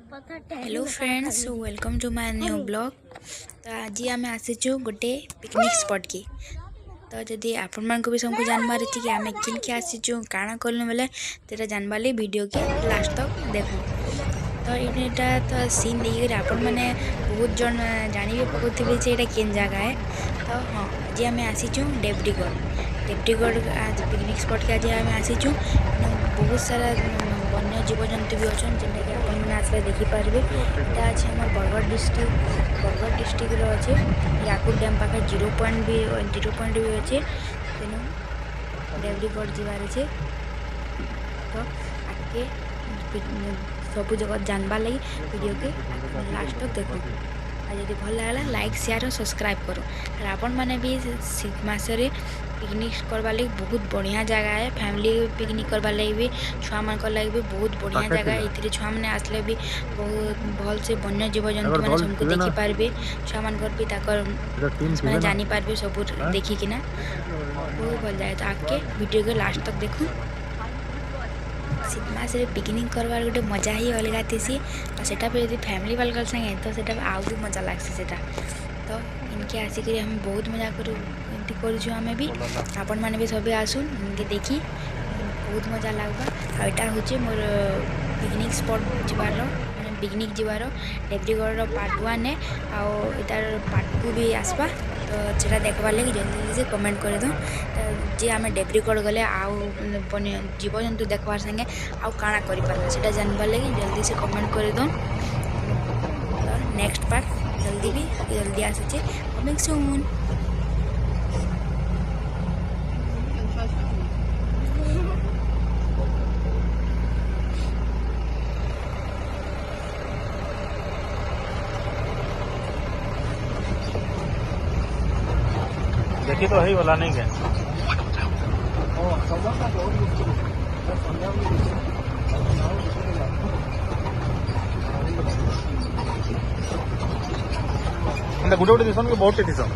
Hello friends, welcome to my new blog. तो आज आम आसीचु गोटे पिकनिक स्पॉट की। तो जदि आपण मान को भी सबको जानबार अच्छी कि आम किन के आसीचु काଣା कलु बेले तेरा जानबार लगे वीडियो के लास्ट तक देखो। तो यहाँ तो सीन देखिए आपण मैंने बहुत जन जानी पकड़े जे यहाँ केन जगह है। तो हाँ, आज आम आसीचु देवडीगढ़ आज पिकनिक स्पॉट के आज आम आसीचु। बहुत सारा वन्य जीवजंतु भी अच्छा जिनके आपने आसले देखिपारे। यहाँ अच्छे आम बरगढ़ डिस्ट्रिक्ट अच्छे याकुर डैम पाखे 0 पॉइंट भी अच्छे। तेणु देवडीगढ़ जीवार अच्छे। तो आगे सब जगह जानबार लगी वीडियो के लास्ट तक देखो। जब भल लगा लाइक शेयर और सब्सक्राइब करो। आपण मैंने भी मसरे पिकनिक करवा लगी बहुत बढ़िया जगह है। फैमिली पिकनिक करवा लगी भी छुआ मान लगी भी बहुत बढ़िया जगह है। ये छुआ मैंने आसले भी बहुत भल से वन्य जीवजंतु मैंने सबको देखिपारे। छुआ मान भी मैंने जानीपारे सब देखिकिना बहुत भल जाए। तो आगे वीडियो के लास्ट तक देखो। शीत मसरे पिकनिक करवार गोटे मजा ही अलग थी। और सेटा पे यदि फैमिली वाला संगे तो सेटा आउ भी मजा लगसी सेटा। तो इनके आसिक हम बहुत मजा करूँ आम भी आपण मैंने भी सभी आसुन इनके देखी बहुत मजा लगवा। यहाँ हूँ मोर पिकनिक स्पॉट जीवार मैंने पिकनिक जीवार देवडीगढ़ पार्ट 1 है। आर पार्ट 2 भी आसवा। तो सेटा देखबार लगे जल्दी से कमेंट कर दो। जे आम देवडीगढ़ गले जीवजंतु देखबार संगे आउ काଣା करि पारबा सेटा जानबार लगे जल्दी से कमेंट कर दो। नेक्स्ट पार्ट जल्दी आसे कमिंग सून। देखी तो है वाला नहीं क्या गुटे गुटे दिसन के बहुत दिसन।